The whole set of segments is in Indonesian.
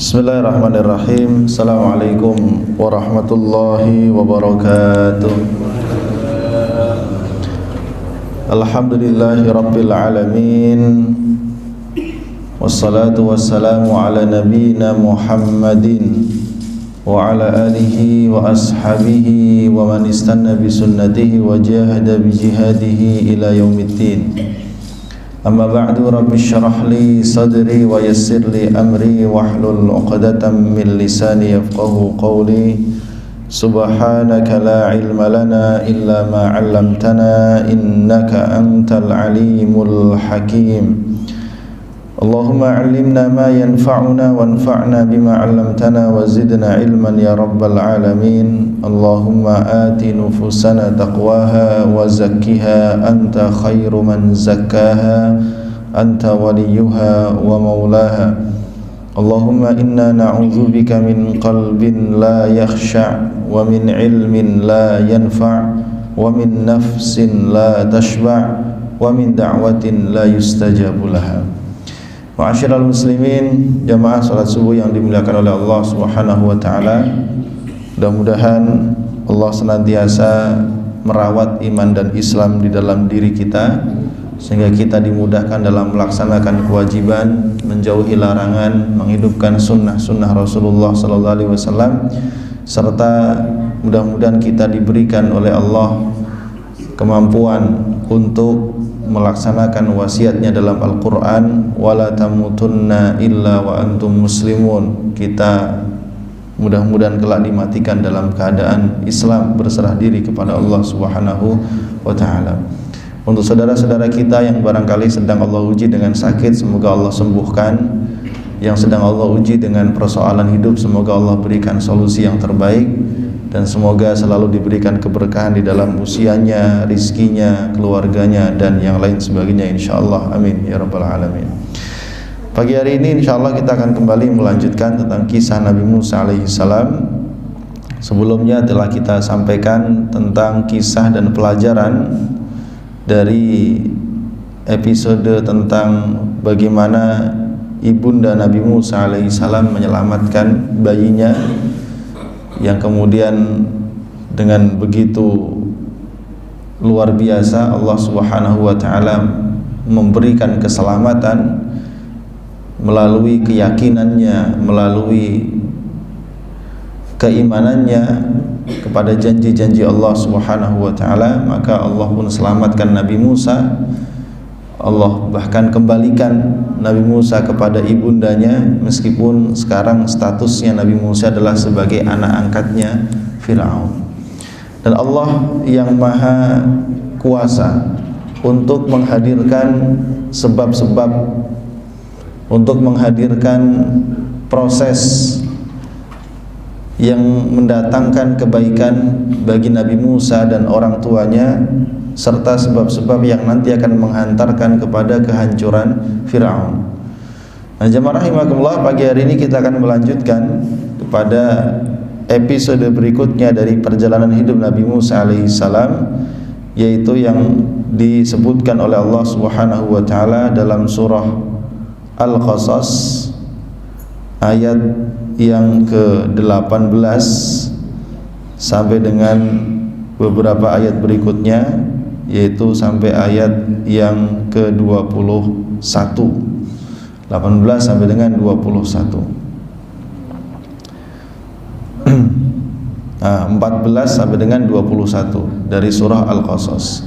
Bismillahirrahmanirrahim. Assalamualaikum warahmatullahi wabarakatuh. Alhamdulillahi rabbil alamin. Wassalatu wassalamu ala nabiyyina Muhammadin wa ala alihi wa ashabihi wa man istanna bi sunnatihi wa jahada bi jihadihi ila yaumiddin. Amma ba'du, rabbi syrah li sadri wa yassir li amri wahlul 'uqdatam min lisani yafqahu qawli. Subhanaka la ilma lana illa ma 'allamtana innaka antal alimul hakim. Allahumma 'allimna ma yanfa'una wanfa'na bima 'allamtana wa zidna ilman ya rabbal alamin. Allahumma ati nufusana taqwaha wa zakkiha anta khairu man zakkaha anta waliyuha wa maulaha. Allahumma inna na'udzubika min qalbin la yakhsha' wa min ilmin la yanfa' wa min nafsin la tashba' wa min da'watin la yustajabu laha. Ma'asyiral muslimin, jamaah salat subuh yang dimuliakan oleh Allah Subhanahu wa taala. Mudah-mudahan Allah senantiasa merawat iman dan Islam di dalam diri kita sehingga kita dimudahkan dalam melaksanakan kewajiban, menjauhi larangan, menghidupkan sunnah-sunnah Rasulullah sallallahu alaihi wasallam, serta mudah-mudahan kita diberikan oleh Allah kemampuan untuk melaksanakan wasiatnya dalam Al-Quran, wala tamutunna illa wa antum muslimun. Kita mudah-mudahan kelak dimatikan dalam keadaan Islam, berserah diri kepada Allah Subhanahu wa ta'ala. Untuk saudara-saudara kita yang barangkali sedang Allah uji dengan sakit, semoga Allah sembuhkan. Yang sedang Allah uji dengan persoalan hidup, semoga Allah berikan solusi yang terbaik, dan semoga selalu diberikan keberkahan di dalam usianya, rizkinya, keluarganya, dan yang lain sebagainya, insyaallah. Amin ya rabbal alamin. Pagi hari ini insyaallah kita akan kembali melanjutkan tentang kisah Nabi Musa alaihissalam. Sebelumnya telah kita sampaikan tentang kisah dan pelajaran dari episode tentang bagaimana ibunda Nabi Musa alaihissalam menyelamatkan bayinya, yang kemudian dengan begitu luar biasa Allah Subhanahu wa ta'ala memberikan keselamatan melalui keyakinannya, melalui keimanannya kepada janji-janji Allah Subhanahu wa ta'ala. Maka Allah pun selamatkan Nabi Musa. Allah bahkan kembalikan Nabi Musa kepada ibundanya, meskipun sekarang statusnya Nabi Musa adalah sebagai anak angkatnya Fir'aun. Dan Allah yang maha kuasa untuk menghadirkan sebab-sebab, untuk menghadirkan proses yang mendatangkan kebaikan bagi Nabi Musa dan orang tuanya, serta sebab-sebab yang nanti akan menghantarkan kepada kehancuran Fir'aun. Nah, jemaah rahimakumullah, pagi hari ini kita akan melanjutkan kepada episode berikutnya dari perjalanan hidup Nabi Musa alaihissalam, yaitu yang disebutkan oleh Allah Subhanahu wa ta'ala dalam surah Al-Qasas ayat yang ke-18 sampai dengan beberapa ayat berikutnya, yaitu sampai ayat yang ke-21, 18 sampai dengan 21. Nah, 14 sampai dengan 21 dari surah Al-Qasas,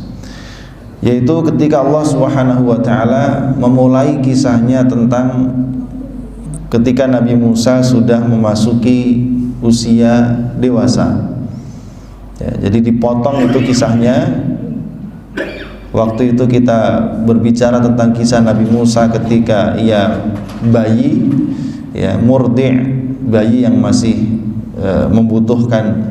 yaitu ketika Allah Subhanahu wa ta'ala memulai kisahnya tentang ketika Nabi Musa sudah memasuki usia dewasa. Ya, jadi dipotong itu kisahnya. Waktu itu kita berbicara tentang kisah Nabi Musa ketika ia bayi, ya, murdi', bayi yang masih membutuhkan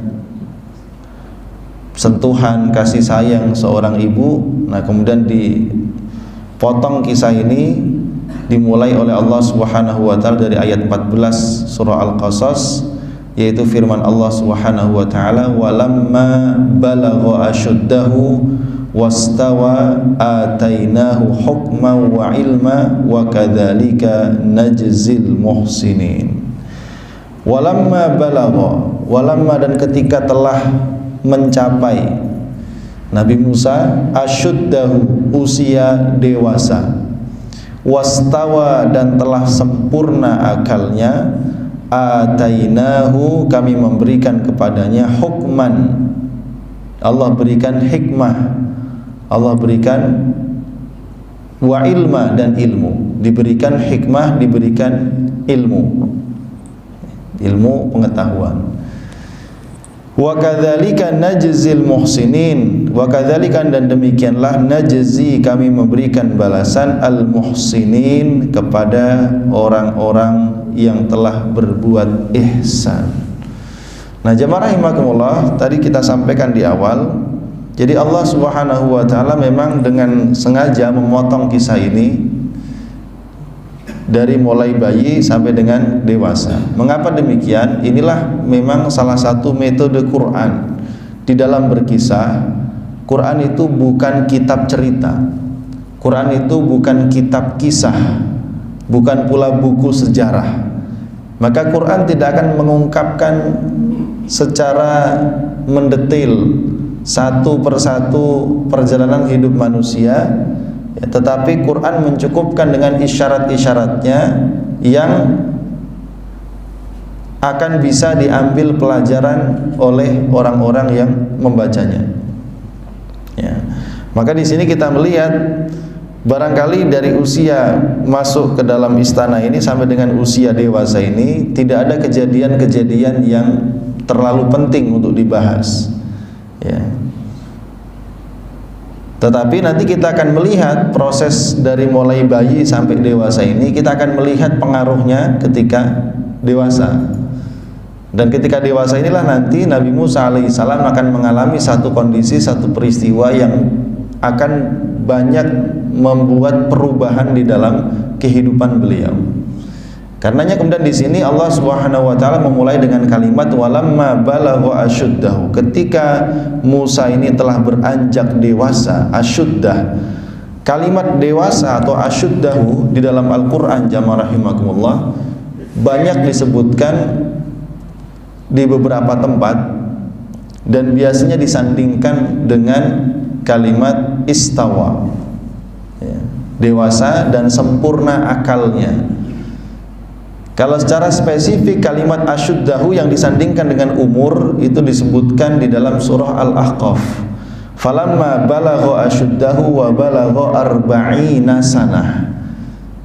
sentuhan kasih sayang seorang ibu. Nah, kemudian dipotong kisah ini, dimulai oleh Allah Subhanahu wa ta'ala dari ayat 14 surah Al-Qasas, yaitu firman Allah Subhanahu wa ta'ala, walamma balagha asyuddahu wastawa atainahu hukman wa ilma wa kadzalika najzil muhsinin. Walamma balagha, walamma dan ketika telah mencapai Nabi Musa asyuddahu usia dewasa, wastawa dan telah sempurna akalnya, atainahu kami memberikan kepadanya hukman, Allah berikan hikmah, Allah berikan wa ilma dan ilmu, diberikan hikmah, diberikan ilmu pengetahuan. Wa kadzalika najzil muhsinin, wa kadzalika dan demikianlah najzi kami memberikan balasan al muhsinin kepada orang-orang yang telah berbuat ihsan. Nah, jemaah rahimakumullah, tadi kita sampaikan di awal, jadi Allah Subhanahu wa taala memang dengan sengaja memotong kisah ini dari mulai bayi sampai dengan dewasa. Mengapa demikian? Inilah memang salah satu metode Quran di dalam berkisah. Quran itu bukan kitab cerita, Quran itu bukan kitab kisah, bukan pula buku sejarah. Maka Quran tidak akan mengungkapkan secara mendetail satu persatu perjalanan hidup manusia, ya, tetapi Quran mencukupkan dengan isyarat-isyaratnya yang akan bisa diambil pelajaran oleh orang-orang yang membacanya. Ya. Maka di sini kita melihat barangkali dari usia masuk ke dalam istana ini sampai dengan usia dewasa ini tidak ada kejadian-kejadian yang terlalu penting untuk dibahas. Ya. Tetapi nanti kita akan melihat proses dari mulai bayi sampai dewasa ini, kita akan melihat pengaruhnya ketika dewasa. Dan ketika dewasa inilah nanti Nabi Musa alaihissalam akan mengalami satu kondisi, satu peristiwa yang akan banyak membuat perubahan di dalam kehidupan beliau. Karenanya kemudian di sini Allah Subhanahu wa taala memulai dengan kalimat walamma balagha asyuddahu. Ketika Musa ini telah beranjak dewasa, asyuddah. Kalimat dewasa atau asyuddahu di dalam Al-Qur'an jamaah rahimakumullah banyak disebutkan di beberapa tempat dan biasanya disandingkan dengan kalimat istawa. Ya, dewasa dan sempurna akalnya. Kalau secara spesifik kalimat asyuddahu yang disandingkan dengan umur itu disebutkan di dalam surah Al-Ahqaf. Falamma balagha asyuddahu wa balagha arba'ina sanah.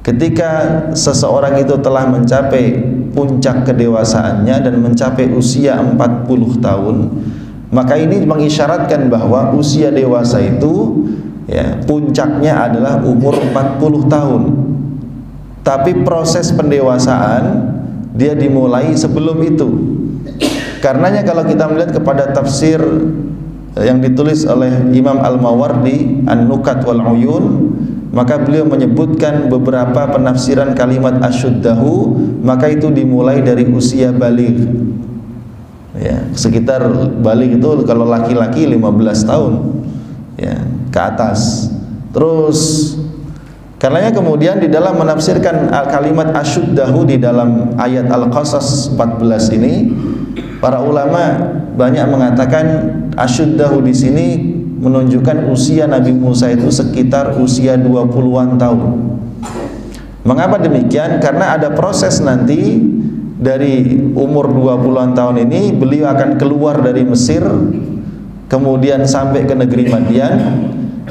Ketika seseorang itu telah mencapai puncak kedewasaannya dan mencapai usia 40 tahun, maka ini mengisyaratkan bahwa usia dewasa itu ya, puncaknya adalah umur 40 tahun. Tapi proses pendewasaan dia dimulai sebelum itu. Karenanya kalau kita melihat kepada tafsir yang ditulis oleh Imam Al-Mawardi An-Nukat wal Uyun, maka beliau menyebutkan beberapa penafsiran kalimat asyuddahu, maka itu dimulai dari usia baligh. Ya, sekitar baligh itu kalau laki-laki 15 tahun ya, ke atas. Terus karenanya kemudian di dalam menafsirkan kalimat asyuddahu di dalam ayat Al-Qasas 14 ini, para ulama banyak mengatakan asyuddahu di sini menunjukkan usia Nabi Musa itu sekitar usia 20-an tahun. Mengapa demikian? Karena ada proses nanti dari umur 20-an tahun ini beliau akan keluar dari Mesir, kemudian sampai ke negeri Madian,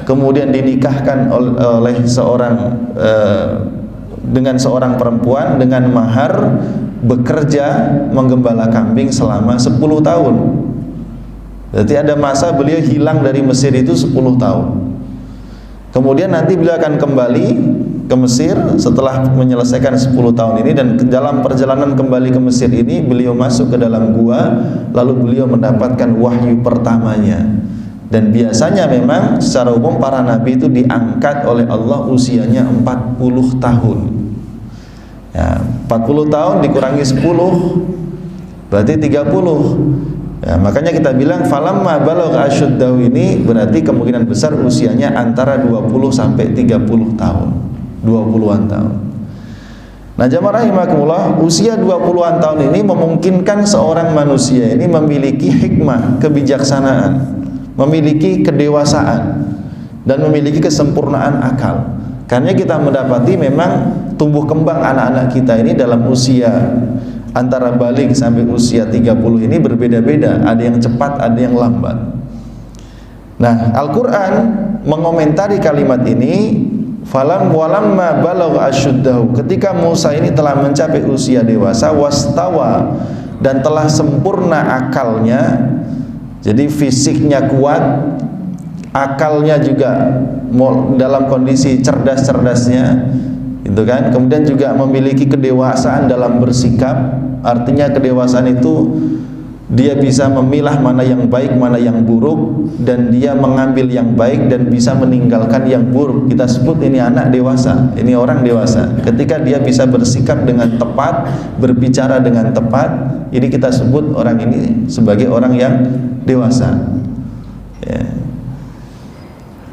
kemudian dinikahkan oleh seorang dengan seorang perempuan dengan mahar, bekerja menggembala kambing selama 10 tahun. Berarti ada masa beliau hilang dari Mesir itu 10 tahun. Kemudian nanti beliau akan kembali ke Mesir setelah menyelesaikan 10 tahun ini, dan dalam perjalanan kembali ke Mesir ini beliau masuk ke dalam gua, lalu beliau mendapatkan wahyu pertamanya. Dan biasanya memang secara umum para nabi itu diangkat oleh Allah usianya 40 tahun. Ya, 40 tahun dikurangi 10 berarti 30. Ya, makanya kita bilang falamma balagha asyuddahu ini berarti kemungkinan besar usianya antara 20 sampai 30 tahun. 20-an tahun. Nah, jamaah rahimakumullah, usia 20-an tahun ini memungkinkan seorang manusia ini memiliki hikmah, kebijaksanaan, memiliki kedewasaan, dan memiliki kesempurnaan akal. Karena kita mendapati memang tumbuh kembang anak-anak kita ini dalam usia antara balik sampai usia 30 ini berbeda-beda, ada yang cepat, ada yang lambat. Nah, Al-Quran mengomentari kalimat ini, walamma balagha asyuddahu, ketika Musa ini telah mencapai usia dewasa, wastawa, dan telah sempurna akalnya, jadi fisiknya kuat, akalnya juga dalam kondisi cerdas-cerdasnya, gitu kan. Kemudian juga memiliki kedewasaan dalam bersikap, artinya kedewasaan itu dia bisa memilah mana yang baik, mana yang buruk, dan dia mengambil yang baik dan bisa meninggalkan yang buruk. Kita sebut ini anak dewasa, ini orang dewasa. Ketika dia bisa bersikap dengan tepat, berbicara dengan tepat, ini kita sebut orang ini sebagai orang yang dewasa, ya.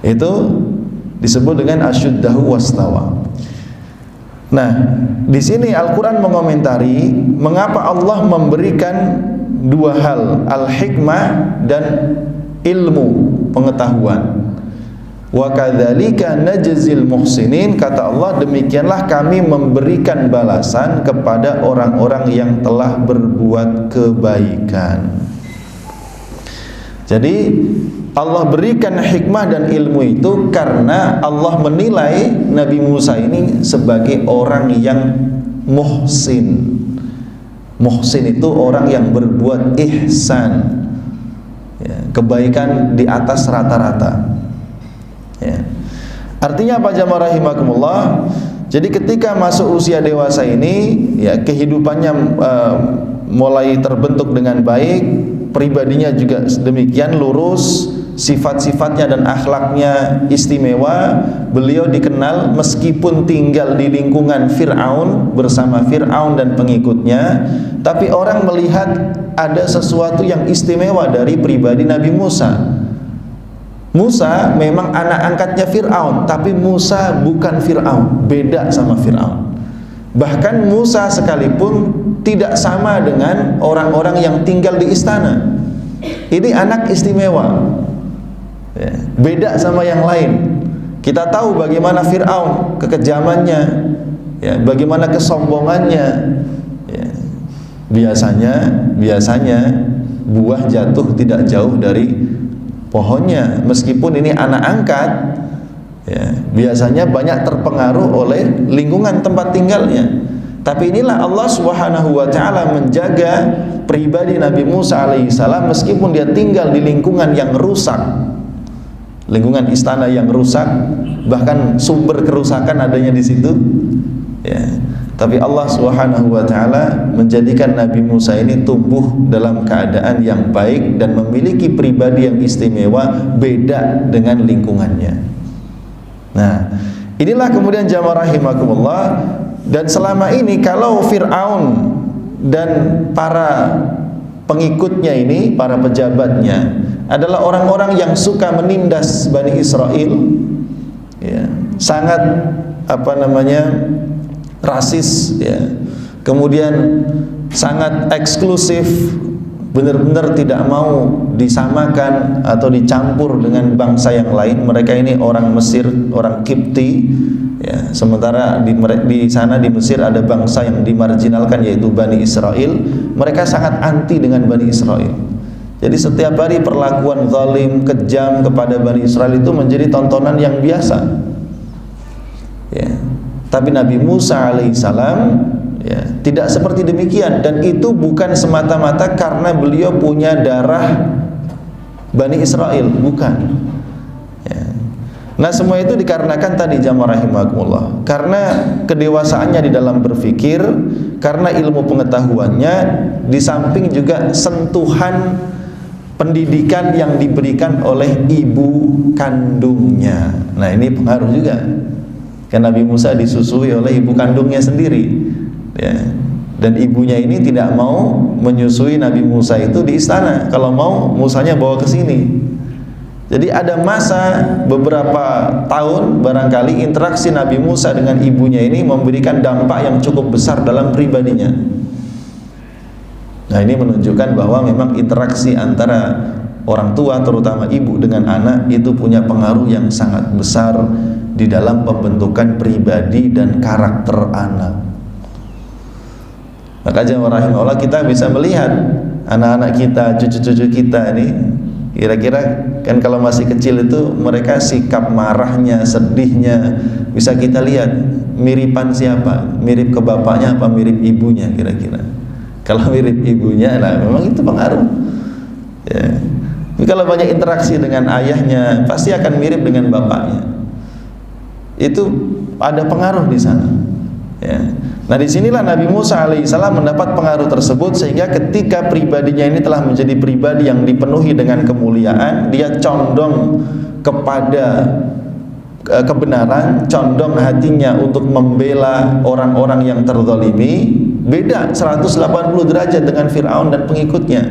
Itu disebut dengan asyuddahu wastawa. Nah, di sini Al-Quran mengomentari mengapa Allah memberikan dua hal, al-hikmah dan ilmu, pengetahuan. Wa kadzalika najzil muhsinin, kata Allah, demikianlah kami memberikan balasan kepada orang-orang yang telah berbuat kebaikan. Jadi Allah berikan hikmah dan ilmu itu karena Allah menilai Nabi Musa ini sebagai orang yang muhsin. Muhsin itu orang yang berbuat ihsan, ya, kebaikan di atas rata-rata, ya. Artinya apa jamaah rahimakumullah? Jadi ketika masuk usia dewasa ini, ya, kehidupannya mulai terbentuk dengan baik, pribadinya juga demikian lurus, sifat-sifatnya dan akhlaknya istimewa. Beliau dikenal meskipun tinggal di lingkungan Fir'aun, bersama Fir'aun dan pengikutnya, tapi orang melihat ada sesuatu yang istimewa dari pribadi Nabi Musa. Musa memang anak angkatnya Fir'aun, tapi Musa bukan Fir'aun, beda sama Fir'aun. Bahkan Musa sekalipun tidak sama dengan orang-orang yang tinggal di istana. Ini anak istimewa, ya, beda sama yang lain. Kita tahu bagaimana Fir'aun, kekejamannya, ya, bagaimana kesombongannya, ya. Biasanya buah jatuh tidak jauh dari pohonnya. Meskipun ini anak angkat, ya, biasanya banyak terpengaruh oleh lingkungan tempat tinggalnya. Tapi inilah Allah Subhanahu wa ta'ala menjaga pribadi Nabi Musa alaihissalam meskipun dia tinggal di lingkungan yang rusak, lingkungan istana yang rusak, bahkan sumber kerusakan adanya di situ, ya. Tapi Allah Subhanahu wa ta'ala menjadikan Nabi Musa ini tumbuh dalam keadaan yang baik dan memiliki pribadi yang istimewa, beda dengan lingkungannya. Nah, inilah kemudian jamaah rahimakumullah. Dan selama ini kalau Fir'aun dan para pengikutnya ini, para pejabatnya adalah orang-orang yang suka menindas Bani Israel, ya, sangat rasis, ya, kemudian sangat eksklusif, benar-benar tidak mau disamakan atau dicampur dengan bangsa yang lain. Mereka ini orang Mesir, orang Kipti, ya, sementara di sana di Mesir ada bangsa yang dimarginalkan yaitu Bani Israel. Mereka sangat anti dengan Bani Israel. Jadi setiap hari perlakuan zalim, kejam kepada Bani Israel itu menjadi tontonan yang biasa, ya. Tapi Nabi Musa alaihissalam, ya, tidak seperti demikian, dan itu bukan semata-mata karena beliau punya darah Bani Israel, bukan, ya. Nah, semua itu dikarenakan tadi jamaah rahimakumullah, karena kedewasaannya di dalam berpikir, karena ilmu pengetahuannya, di samping juga sentuhan pendidikan yang diberikan oleh ibu kandungnya. Nah, ini pengaruh juga. Karena Nabi Musa disusui oleh ibu kandungnya sendiri, ya. Dan ibunya ini tidak mau menyusui Nabi Musa itu di istana. Kalau mau, Musanya bawa ke sini, Jadi ada masa beberapa tahun barangkali interaksi Nabi Musa dengan ibunya ini memberikan dampak yang cukup besar dalam pribadinya. Nah, ini menunjukkan bahwa memang interaksi antara orang tua, terutama ibu dengan anak, itu punya pengaruh yang sangat besar di dalam pembentukan pribadi dan karakter anak. Maka jemaah rahimahullah, kita bisa melihat anak-anak kita, cucu-cucu kita ini, kira-kira kan kalau masih kecil itu mereka sikap marahnya, sedihnya bisa kita lihat miripan siapa, mirip ke bapaknya apa mirip ibunya kira-kira. Kalau mirip ibunya, nah memang itu pengaruh ya. Tapi kalau banyak interaksi dengan ayahnya, pasti akan mirip dengan bapaknya. Itu ada pengaruh di sana ya. Nah, disinilah Nabi Musa alaihissalam mendapat pengaruh tersebut, sehingga ketika pribadinya ini telah menjadi pribadi yang dipenuhi dengan kemuliaan, dia condong kepada kebenaran, condong hatinya untuk membela orang-orang yang terzalimi, beda 180 derajat dengan Fir'aun dan pengikutnya.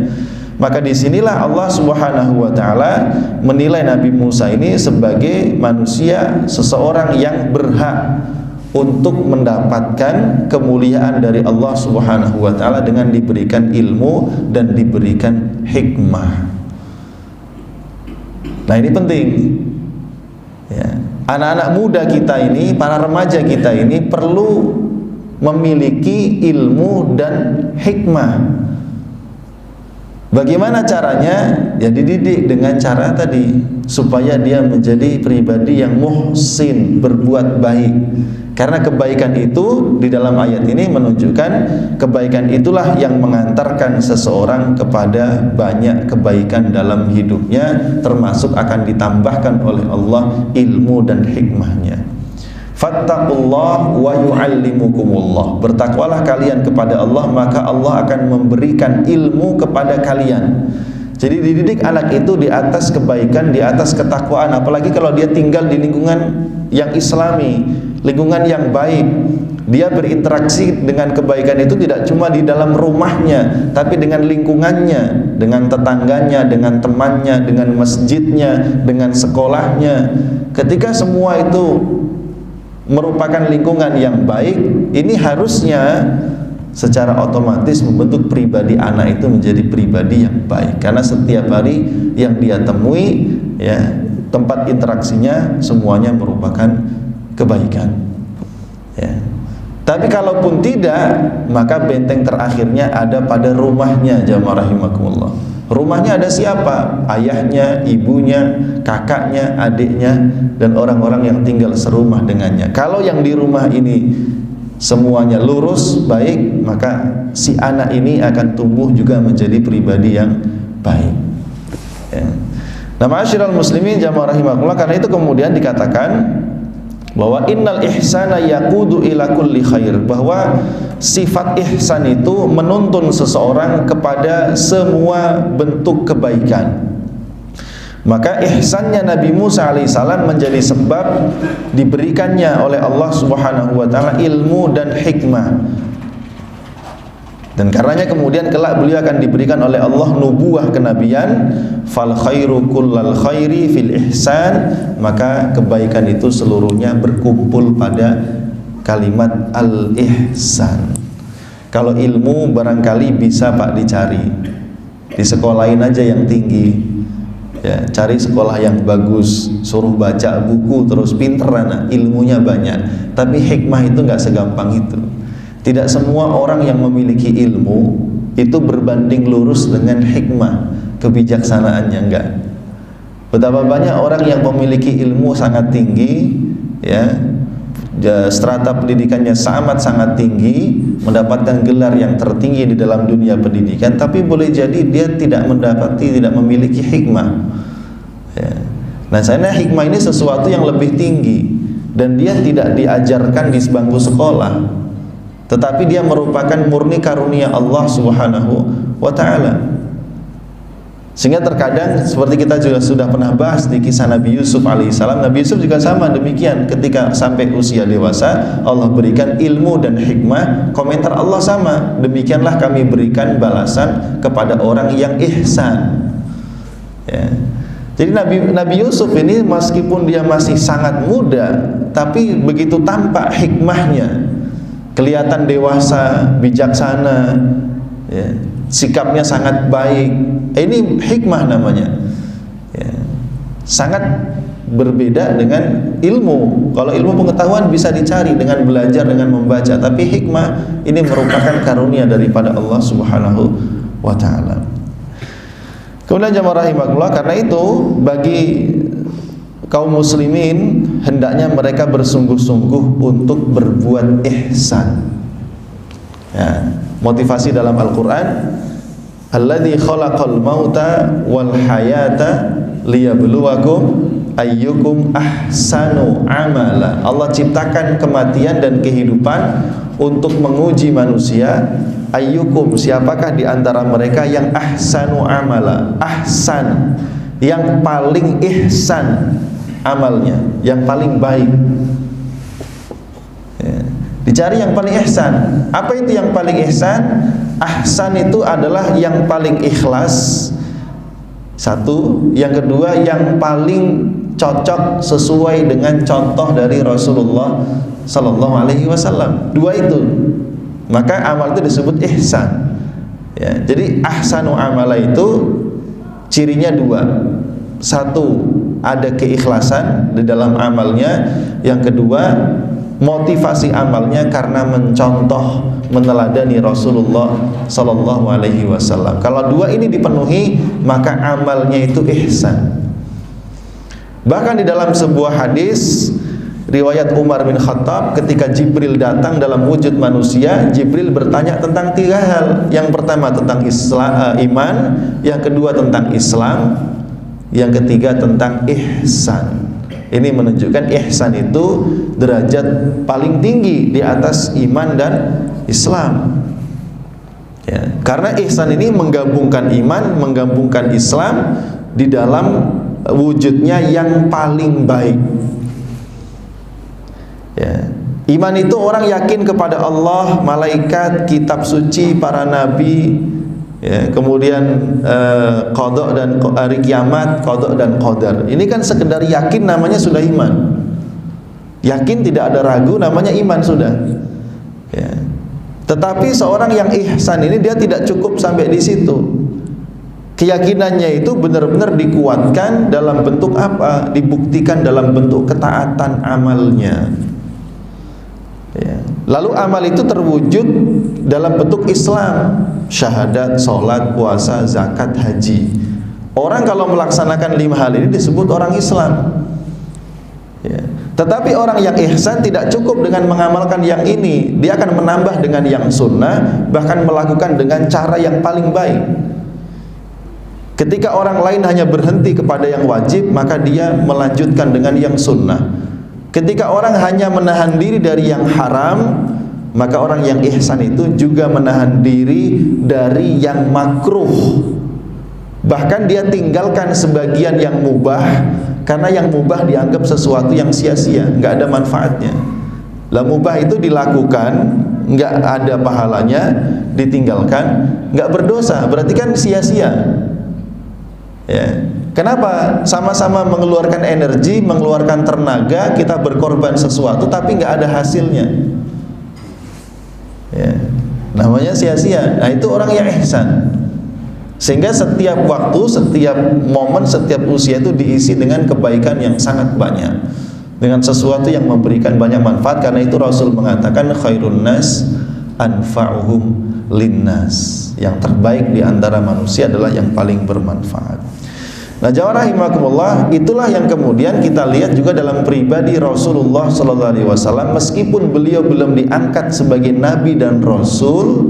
Maka disinilah Allah Subhanahu wa Ta'ala menilai Nabi Musa ini sebagai manusia, seseorang yang berhak untuk mendapatkan kemuliaan dari Allah Subhanahu wa Ta'ala dengan diberikan ilmu dan diberikan hikmah. Nah, ini penting ya. Anak-anak muda kita ini, para remaja kita ini perlu memiliki ilmu dan hikmah. Bagaimana caranya? Ya dididik dengan cara tadi, supaya dia menjadi pribadi yang muhsin, berbuat baik. Karena kebaikan itu di dalam ayat ini menunjukkan kebaikan itulah yang mengantarkan seseorang kepada banyak kebaikan dalam hidupnya, termasuk akan ditambahkan oleh Allah ilmu dan hikmahnya. Fattaqullah wa yu'allimukumullah. Bertakwalah kalian kepada Allah, maka Allah akan memberikan ilmu kepada kalian. Jadi dididik anak itu di atas kebaikan, di atas ketakwaan, apalagi kalau dia tinggal di lingkungan yang islami, lingkungan yang baik. Dia berinteraksi dengan kebaikan itu tidak cuma di dalam rumahnya, tapi dengan lingkungannya, dengan tetangganya, dengan temannya, dengan masjidnya, dengan sekolahnya. Ketika semua itu merupakan lingkungan yang baik, ini harusnya secara otomatis membentuk pribadi anak itu menjadi pribadi yang baik, karena setiap hari yang dia temui ya, tempat interaksinya semuanya merupakan kebaikan ya. Tapi kalaupun tidak, maka benteng terakhirnya ada pada rumahnya. Jamaah rahimakumullah, rumahnya ada siapa? Ayahnya, ibunya, kakaknya, adiknya, dan orang-orang yang tinggal serumah dengannya. Kalau yang di rumah ini semuanya lurus, baik, maka si anak ini akan tumbuh juga menjadi pribadi yang baik ya. Nah, ma'asyiral muslimin jamaah rahimakumullah, karena itu kemudian dikatakan bahwa innal ihsana yaqudu ila kulli khair, bahwa sifat ihsan itu menuntun seseorang kepada semua bentuk kebaikan. Maka ihsannya Nabi Musa alaihissalam menjadi sebab diberikannya oleh Allah Subhanahu wa Ta'ala ilmu dan hikmah, dan karenanya kemudian kelak beliau akan diberikan oleh Allah nubuah kenabian. Fal khairu kullal khairi fil ihsan, maka kebaikan itu seluruhnya berkumpul pada kalimat al-ihsan. Kalau ilmu barangkali bisa Pak dicari, disekolahin aja yang tinggi ya, cari sekolah yang bagus, suruh baca buku terus pinter anak, ilmunya banyak. Tapi hikmah itu nggak segampang itu. Tidak semua orang yang memiliki ilmu itu berbanding lurus dengan hikmah, kebijaksanaannya, enggak. Betapa banyak orang yang memiliki ilmu sangat tinggi ya, strata pendidikannya sangat tinggi, mendapatkan gelar yang tertinggi di dalam dunia pendidikan, tapi boleh jadi dia tidak memiliki hikmah ya. Nah, saya hikmah ini sesuatu yang lebih tinggi, dan dia tidak diajarkan di bangku sekolah, tetapi dia merupakan murni karunia Allah Subhanahu wa Ta'ala. Sehingga terkadang seperti kita juga sudah pernah bahas di kisah Nabi Yusuf alaihissalam, Nabi Yusuf juga sama demikian. Ketika sampai usia dewasa, Allah berikan ilmu dan hikmah. Komentar Allah sama, demikianlah kami berikan balasan kepada orang yang ihsan ya. Jadi Nabi Yusuf ini meskipun dia masih sangat muda, tapi begitu tampak hikmahnya, kelihatan dewasa, bijaksana, ya, sikapnya sangat baik. Ini hikmah namanya, ya. Sangat berbeda dengan ilmu. Kalau ilmu pengetahuan bisa dicari dengan belajar, dengan membaca, tapi hikmah ini merupakan karunia daripada Allah Subhanahu wa ta'ala. Kemudian jamaah rahimakumullah, karena itu bagi kaum muslimin hendaknya mereka bersungguh-sungguh untuk berbuat ihsan. Ya, motivasi dalam Al-Qur'an, alladzi khalaqal mauta wal hayata liyabluwakum ayyukum ahsanu amala. Allah ciptakan kematian dan kehidupan untuk menguji manusia. Ayyukum, siapakah di antara mereka yang ahsanu amala, ahsan, yang paling ihsan amalnya, yang paling baik, ya. Dicari yang paling ihsan. Apa itu yang paling ihsan? Ahsan itu adalah yang paling ikhlas, satu. Yang kedua, yang paling cocok sesuai dengan contoh dari Rasulullah Sallallahu Alaihi Wasallam. Dua itu, maka amal itu disebut ihsan, ya. Jadi ahsanu amala itu cirinya dua. Satu, ada keikhlasan di dalam amalnya. Yang kedua, motivasi amalnya karena mencontoh, meneladani Rasulullah Sallallahu Alaihi Wasallam. Kalau dua ini dipenuhi, maka amalnya itu ihsan. Bahkan di dalam sebuah hadis riwayat Umar bin Khattab, ketika Jibril datang dalam wujud manusia, Jibril bertanya tentang tiga hal. Yang pertama tentang iman, yang kedua tentang Islam, yang ketiga tentang ihsan. Ini menunjukkan ihsan itu derajat paling tinggi di atas iman dan Islam, ya. Karena ihsan ini menggabungkan iman, menggabungkan Islam di dalam wujudnya yang paling baik, ya. Iman itu orang yakin kepada Allah, malaikat, kitab suci, para nabi, ya. Kemudian qada dan hari kiamat, qada dan qadar. Ini kan sekedar yakin, namanya sudah iman. Yakin tidak ada ragu, namanya iman sudah, ya. Tetapi seorang yang ihsan ini dia tidak cukup sampai di situ. Keyakinannya itu benar-benar dikuatkan dalam bentuk apa? Dibuktikan dalam bentuk ketaatan amalnya, ya. Lalu amal itu terwujud dalam bentuk Islam, syahadat, sholat, puasa, zakat, haji. Orang kalau melaksanakan 5 hal ini disebut orang Islam, ya. Tetapi orang yang ihsan tidak cukup dengan mengamalkan yang ini. Dia akan menambah dengan yang sunnah, bahkan melakukan dengan cara yang paling baik. Ketika orang lain hanya berhenti kepada yang wajib, maka dia melanjutkan dengan yang sunnah. Ketika orang hanya menahan diri dari yang haram, maka orang yang ihsan itu juga menahan diri dari yang makruh. Bahkan dia tinggalkan sebagian yang mubah, karena yang mubah dianggap sesuatu yang sia-sia, nggak ada manfaatnya. Lah mubah itu dilakukan, nggak ada pahalanya, ditinggalkan, nggak berdosa, berarti kan sia-sia, ya. Kenapa? Sama-sama mengeluarkan energi, mengeluarkan tenaga, kita berkorban sesuatu tapi nggak ada hasilnya, ya. Namanya sia-sia. Nah itu orang yang ihsan. Sehingga setiap waktu, setiap momen, setiap usia itu diisi dengan kebaikan yang sangat banyak, dengan sesuatu yang memberikan banyak manfaat. Karena itu Rasul mengatakan khairun nas anfa'uhum linnas. Yang terbaik di antara manusia adalah yang paling bermanfaat. Nah, jamaah rahimakumullah, itulah yang kemudian kita lihat juga dalam pribadi Rasulullah sallallahu alaihi wasallam. Meskipun beliau belum diangkat sebagai nabi dan rasul,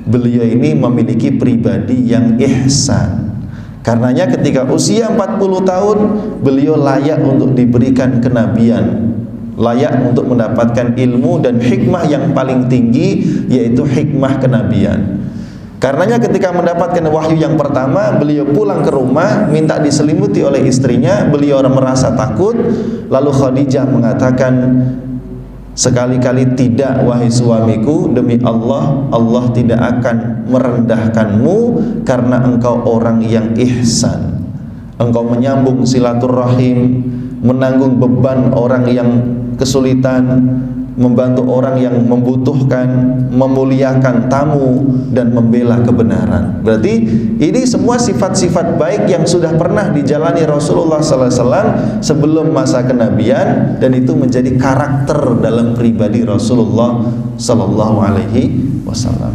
beliau ini memiliki pribadi yang ihsan. Karenanya ketika usia 40 tahun, beliau layak untuk diberikan kenabian, layak untuk mendapatkan ilmu dan hikmah yang paling tinggi, yaitu hikmah kenabian. Karenanya ketika mendapatkan wahyu yang pertama, beliau pulang ke rumah, minta diselimuti oleh istrinya. Beliau merasa takut. Lalu Khadijah mengatakan, sekali-kali tidak wahai suamiku, demi Allah, Allah tidak akan merendahkanmu karena engkau orang yang ihsan. engkau menyambung silaturahim, menanggung beban orang yang kesulitan, membantu orang yang membutuhkan, memuliakan tamu, dan membela kebenaran. Berarti ini semua sifat-sifat baik yang sudah pernah dijalani Rasulullah SAW sebelum masa kenabian, dan itu menjadi karakter dalam pribadi Rasulullah SAW.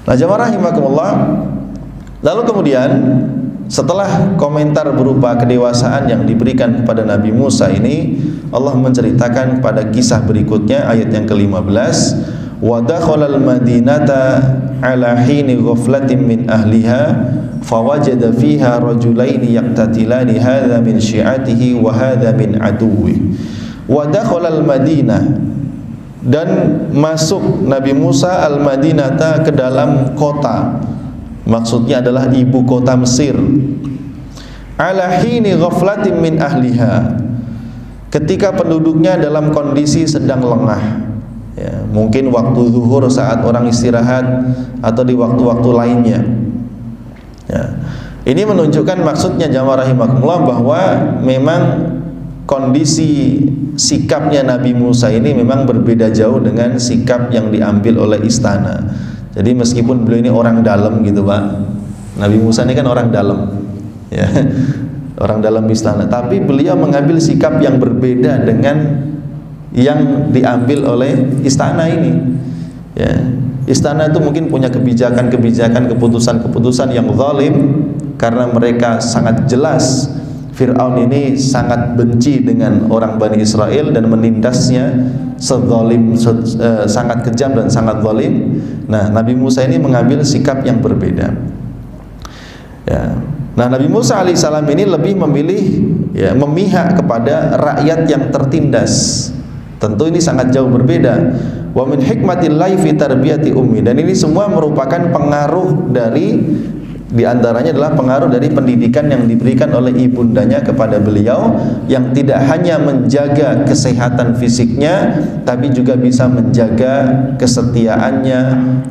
Nah, jamaah rahimakumullah, lalu kemudian setelah komentar berupa kedewasaan yang diberikan kepada Nabi Musa ini, Allah menceritakan pada kisah berikutnya, ayat yang ke-15, wa dakhalal madinata ala hini ghaflatin min ahliha fawajada fiha rajulaini yaqtatilani hadza min syi'atihi wa hadza min aduwwi. Wa dakhalal madinah, dan masuk Nabi Musa al-Madinata ke dalam kota, maksudnya adalah ibu kota Mesir, ala hini ghaflatin min ahliha, ketika penduduknya dalam kondisi sedang lengah, ya, mungkin waktu zuhur saat orang istirahat atau di waktu-waktu lainnya, ya. Ini menunjukkan maksudnya jamaah rahimakumullah bahwa memang kondisi sikapnya Nabi Musa ini memang berbeda jauh dengan sikap yang diambil oleh istana. Jadi meskipun beliau ini orang dalam gitu Pak, Nabi Musa ini kan orang dalam, ya, orang dalam istana, tapi beliau mengambil sikap yang berbeda dengan yang diambil oleh istana ini, ya. Istana itu mungkin punya kebijakan-kebijakan, keputusan-keputusan yang zalim, karena mereka sangat jelas Fir'aun ini sangat benci dengan orang Bani Israel dan menindasnya sezalim, sangat kejam dan sangat zalim. Nah, Nabi Musa ini mengambil sikap yang berbeda, ya. Nah, Nabi Musa alaihissalam ini lebih memilih, ya, memihak kepada rakyat yang tertindas. Tentu ini sangat jauh berbeda. Wa min hikmatillahi fi tarbiyati ummi, dan ini semua merupakan pengaruh dari, di antaranya adalah pengaruh dari pendidikan yang diberikan oleh ibundanya kepada beliau, yang tidak hanya menjaga kesehatan fisiknya, tapi juga bisa menjaga kesetiaannya,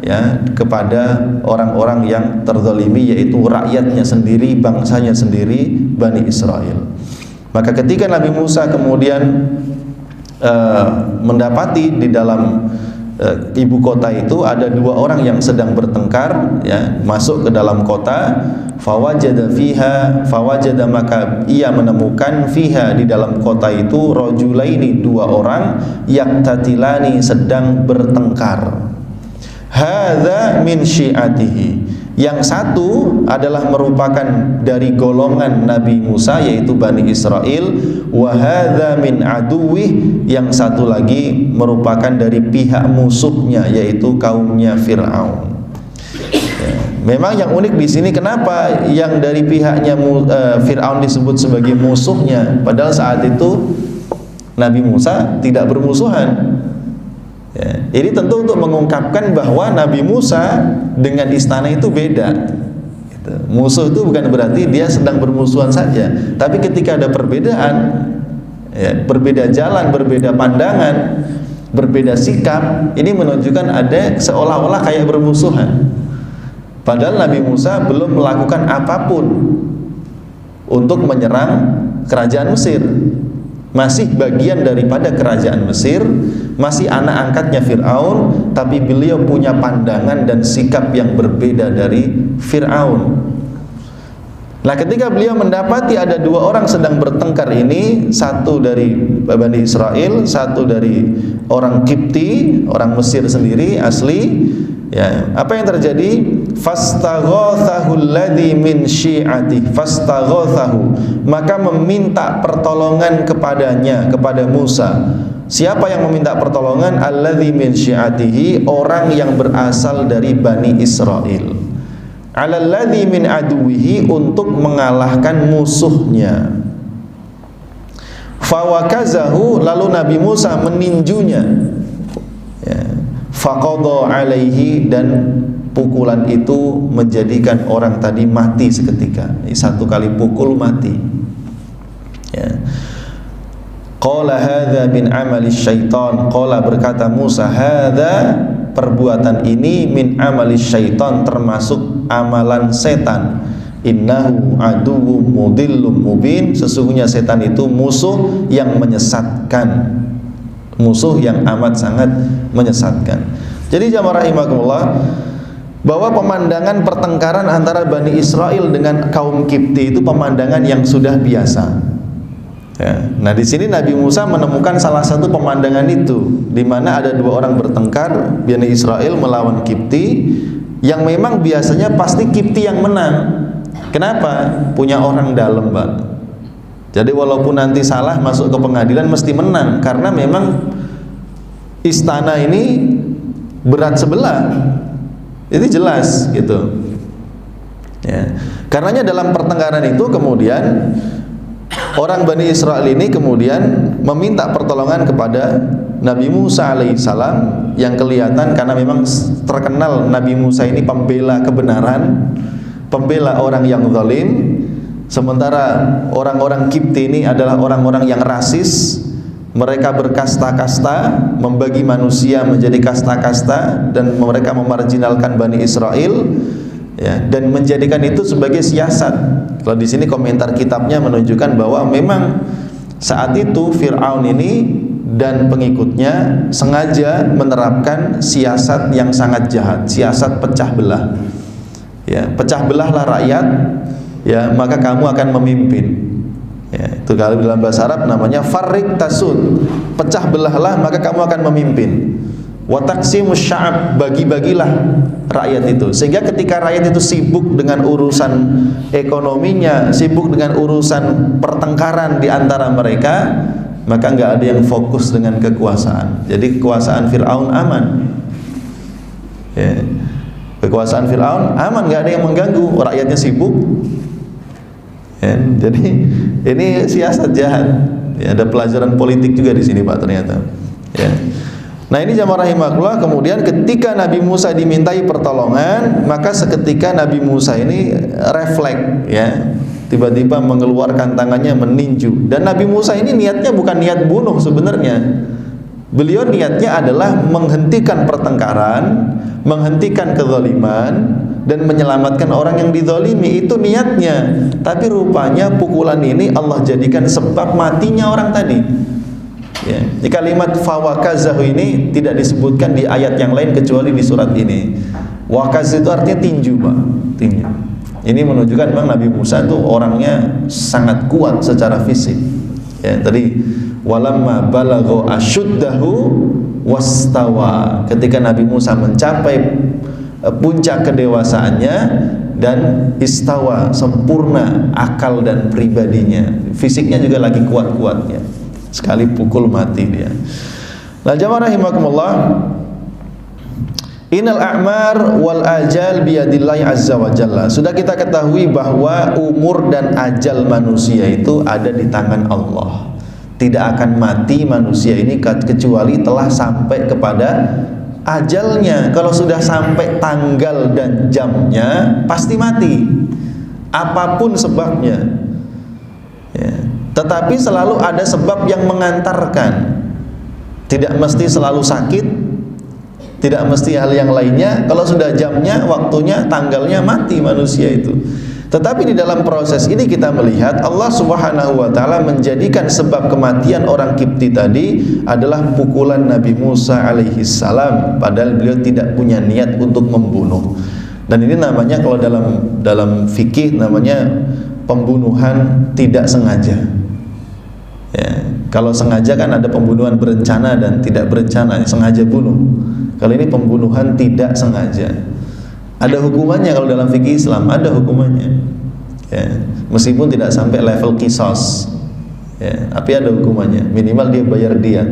ya, kepada orang-orang yang terzalimi, yaitu rakyatnya sendiri, bangsanya sendiri, Bani Israel. Maka ketika Nabi Musa kemudian mendapati di dalam ibu kota itu ada dua orang yang sedang bertengkar, ya, masuk ke dalam kota, fawajada maka ia menemukan fiha di dalam kota itu rajulaini, dua orang, yaqtatilani sedang bertengkar. Hadza min syi'atihi, yang satu adalah merupakan dari golongan Nabi Musa, yaitu Bani Israel, wa hadza min aduwih, yang satu lagi merupakan dari pihak musuhnya, yaitu kaumnya Fir'aun. Ya, memang yang unik di sini, kenapa yang dari pihaknya Fir'aun disebut sebagai musuhnya, padahal saat itu Nabi Musa tidak bermusuhan. Ya, ini tentu untuk mengungkapkan bahwa Nabi Musa dengan istana itu beda. Gitu. Musuh itu bukan berarti dia sedang bermusuhan saja, tapi ketika ada perbedaan, ya, berbeda jalan, berbeda pandangan, berbeda sikap, ini menunjukkan ada seolah-olah kayak bermusuhan. Padahal Nabi Musa belum melakukan apapun untuk menyerang kerajaan Mesir. Masih bagian daripada kerajaan Mesir, masih anak angkatnya Fir'aun, tapi beliau punya pandangan dan sikap yang berbeda dari Fir'aun. Nah, ketika beliau mendapati ada dua orang sedang bertengkar ini, satu dari Bani Israel, satu dari orang Kipti, orang Mesir sendiri asli, ya, apa yang terjadi? Fastaghathahu alladhi min syi'ati, fastaghathahu, maka meminta pertolongan kepadanya, kepada Musa. Siapa yang meminta pertolongan? Alladhi min syi'atihi, orang yang berasal dari Bani Israel. Alalladhi min aduwihi, untuk mengalahkan musuhnya. Fawakazahu, lalu Nabi Musa meninjunya, ya. Faqadha alaihi, dan pukulan itu menjadikan orang tadi mati seketika. Satu kali pukul mati, ya. Qala hadza min amali syaitan, qala berkata Musa, hadza, perbuatan ini, min amali syaitan, termasuk amalan setan. Innahu aduwwum mudillum mubin, sesungguhnya setan itu musuh yang menyesatkan, musuh yang amat sangat menyesatkan. Jadi jamaah rahimakumullah, bahwa pemandangan pertengkaran antara Bani Israel dengan kaum Kipti itu pemandangan yang sudah biasa. Ya. Nah di sini Nabi Musa menemukan salah satu pemandangan itu, di mana ada dua orang bertengkar, Bani Israel melawan Kipti, yang memang biasanya pasti Kipti yang menang. Kenapa? Punya orang dalam, Pak. Jadi walaupun nanti salah masuk ke pengadilan mesti menang, karena memang istana ini berat sebelah. Itu jelas gitu. Ya. Karenanya dalam pertengkaran itu kemudian orang Bani Israel ini kemudian meminta pertolongan kepada Nabi Musa alaihissalam, yang kelihatan karena memang terkenal Nabi Musa ini pembela kebenaran, pembela orang yang zalim, sementara orang-orang Kipti ini adalah orang-orang yang rasis. Mereka berkasta-kasta, membagi manusia menjadi kasta-kasta, dan mereka memarginalkan Bani Israel, ya, dan menjadikan itu sebagai siasat. Kalau di sini komentar kitabnya menunjukkan bahwa memang saat itu Fir'aun ini dan pengikutnya sengaja menerapkan siasat yang sangat jahat, siasat pecah belah. Ya, pecah belahlah rakyat, ya, maka kamu akan memimpin. Ya, itu kalau dalam bahasa Arab namanya farrik tasud, pecah belahlah maka kamu akan memimpin. Wa taqsimus sya'ab, bagi-bagilah rakyat itu, sehingga ketika rakyat itu sibuk dengan urusan ekonominya, sibuk dengan urusan pertengkaran di antara mereka, maka nggak ada yang fokus dengan kekuasaan. Jadi kekuasaan Fir'aun aman, ya. Kekuasaan Fir'aun aman, nggak ada yang mengganggu, rakyatnya sibuk, ya. Jadi ini siasat jahat, ya, ada pelajaran politik juga di sini, Pak, ternyata, ya. Nah ini jamaah rahimakumullah, kemudian ketika Nabi Musa dimintai pertolongan, maka seketika Nabi Musa ini refleks, ya, tiba-tiba mengeluarkan tangannya meninju. Dan Nabi Musa ini niatnya bukan niat bunuh sebenarnya. Beliau niatnya adalah menghentikan pertengkaran, menghentikan kezaliman, dan menyelamatkan orang yang dizalimi. Itu niatnya. Tapi rupanya pukulan ini Allah jadikan sebab matinya orang tadi. Ya, di kalimat fawakazahu ini tidak disebutkan di ayat yang lain kecuali di surat ini. Wakaz itu artinya tinju, Pak, tinju. Ini menunjukkan memang Nabi Musa itu orangnya sangat kuat secara fisik. Ya, tadi walamma balagha asyuddahu wastawa, ketika Nabi Musa mencapai puncak kedewasaannya dan istawa, sempurna akal dan pribadinya, fisiknya juga lagi kuat-kuatnya. Sekali pukul mati dia. Nah jamaah rahimakumullah, innal a'mar wal ajal biyadillahi azza wa jalla. Sudah kita ketahui bahwa umur dan ajal manusia itu ada di tangan Allah. Tidak akan mati manusia ini kecuali telah sampai kepada ajalnya. Kalau sudah sampai tanggal dan jamnya pasti mati, apapun sebabnya, ya. Tetapi selalu ada sebab yang mengantarkan. Tidak mesti selalu sakit, tidak mesti hal yang lainnya. Kalau sudah jamnya, waktunya, tanggalnya, mati manusia itu. Tetapi di dalam proses ini kita melihat Allah Subhanahu wa taala menjadikan sebab kematian orang Kipti tadi adalah pukulan Nabi Musa alaihi salam, padahal beliau tidak punya niat untuk membunuh. Dan ini namanya kalau dalam fikih namanya pembunuhan tidak sengaja. Ya, kalau sengaja kan ada pembunuhan berencana dan tidak berencana, sengaja bunuh. Kalau ini pembunuhan tidak sengaja. Ada hukumannya kalau dalam fikih Islam, ada hukumannya. Ya, meskipun tidak sampai level kisos, ya, tapi ada hukumannya. Minimal dia bayar diat,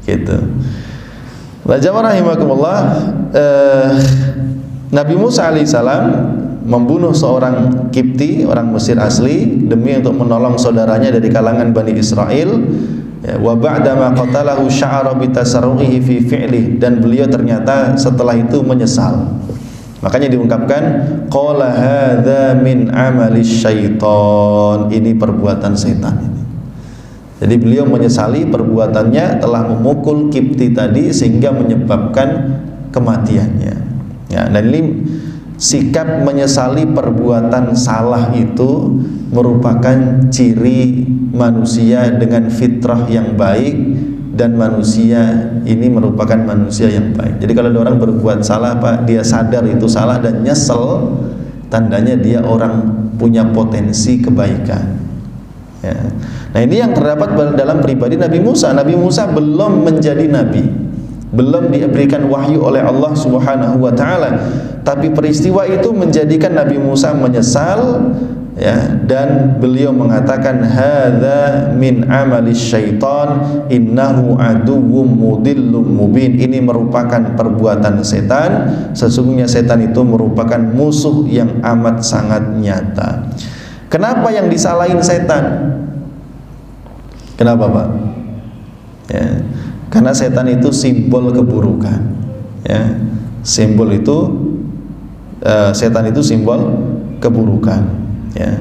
gitu. Nah, jamaah rahimakumullah, Nabi Musa alaihissalam membunuh seorang Kipti, orang Mesir asli, demi untuk menolong saudaranya dari kalangan Bani Israel. Wa ba'da ma qatalahu sya'ara bi tasarruhi fi fi'li, dan beliau ternyata setelah itu menyesal. Makanya diungkapkan qala hadza min amali syaitan, ini perbuatan setan ini. Jadi beliau menyesali perbuatannya telah memukul Kipti tadi sehingga menyebabkan kematiannya. Ya, dan ini sikap menyesali perbuatan salah itu merupakan ciri manusia dengan fitrah yang baik, dan manusia ini merupakan manusia yang baik. Jadi kalau ada orang berbuat salah, Pak, dia sadar itu salah dan nyesel, tandanya dia orang punya potensi kebaikan. Ya. Nah, ini yang terdapat dalam pribadi Nabi Musa. Nabi Musa belum menjadi nabi, belum diberikan wahyu oleh Allah Subhanahu wa taala, tapi peristiwa itu menjadikan Nabi Musa menyesal, ya, dan beliau mengatakan hadza min amalis syaitan innahu aduwwum mudillum mubin. Ini merupakan perbuatan setan, sesungguhnya setan itu merupakan musuh yang amat sangat nyata. Kenapa yang disalahin setan? Kenapa, Pak? Ya, karena setan itu simbol keburukan, ya. Simbol itu setan itu simbol keburukan, ya.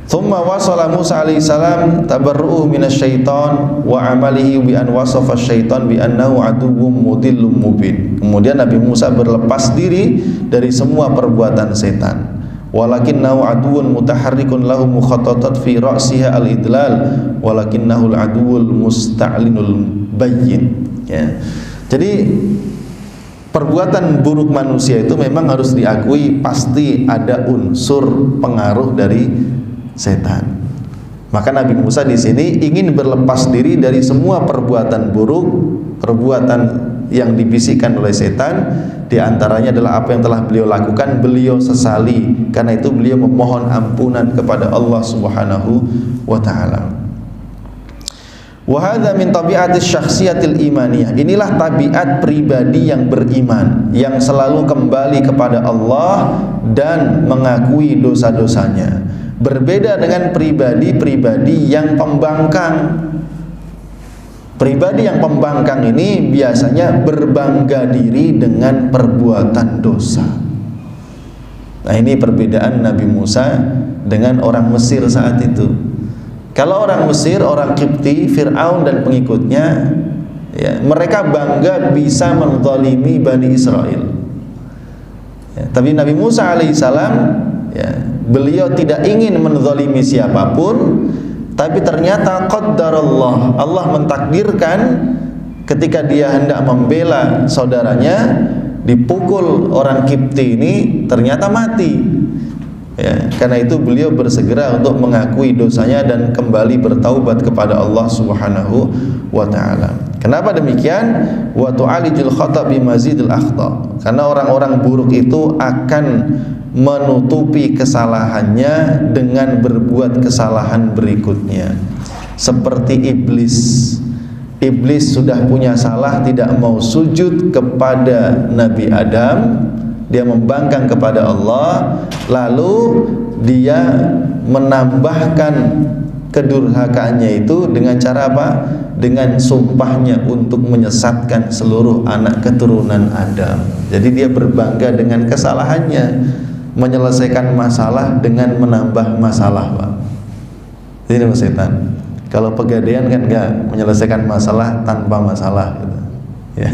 Thumma wasala Musa alaihi salam tabarru'u minasyaiton wa amalihi bi an wasafa syaitan bi annahu aduwwum mudillum mubin. Kemudian Nabi Musa berlepas diri dari semua perbuatan setan. Walakinnahu aduwwun mutaharrikun lahu mukhattatat fi ra'siha al-idlal walakinnahu al-aduwwul musta'linul bayyin, ya. Jadi perbuatan buruk manusia itu memang harus diakui pasti ada unsur pengaruh dari setan. Maka Nabi Musa di sini ingin berlepas diri dari semua perbuatan buruk, perbuatan yang dibisikkan oleh setan. Di antaranya adalah apa yang telah beliau lakukan, beliau sesali. Karena itu beliau memohon ampunan kepada Allah Subhanahu wa taala. Wa hadza min tabi'atis syakhsiyatil imaniyah. Inilah tabiat pribadi yang beriman, yang selalu kembali kepada Allah dan mengakui dosa-dosanya. Berbeda dengan pribadi-pribadi yang pembangkang. Pribadi yang pembangkang ini biasanya berbangga diri dengan perbuatan dosa. Nah, ini perbedaan Nabi Musa dengan orang Mesir saat itu. Kalau orang Mesir, orang Qibti, Fir'aun dan pengikutnya, ya, mereka bangga bisa menzalimi Bani Israel. Ya, tapi Nabi Musa alaihissalam, ya, beliau tidak ingin menzalimi siapapun. Tapi ternyata qaddarallah, Allah mentakdirkan ketika dia hendak membela saudaranya, dipukul orang Qibti ini, ternyata mati. Ya, karena itu beliau bersegera untuk mengakui dosanya dan kembali bertaubat kepada Allah Subhanahu wa taala. Kenapa demikian? Wa tu'alijul khata' bi mazidil akhta. Karena orang-orang buruk itu akan menutupi kesalahannya dengan berbuat kesalahan berikutnya. Seperti iblis. Iblis sudah punya salah, tidak mau sujud kepada Nabi Adam, dia membangkang kepada Allah, lalu dia menambahkan kedurhakaannya itu dengan cara apa? Dengan sumpahnya untuk menyesatkan seluruh anak keturunan Adam. Jadi dia berbangga dengan kesalahannya, menyelesaikan masalah dengan menambah masalah, Pak. Ini setan. Kalau pegadaian kan enggak, menyelesaikan masalah tanpa masalah, gitu. Ya.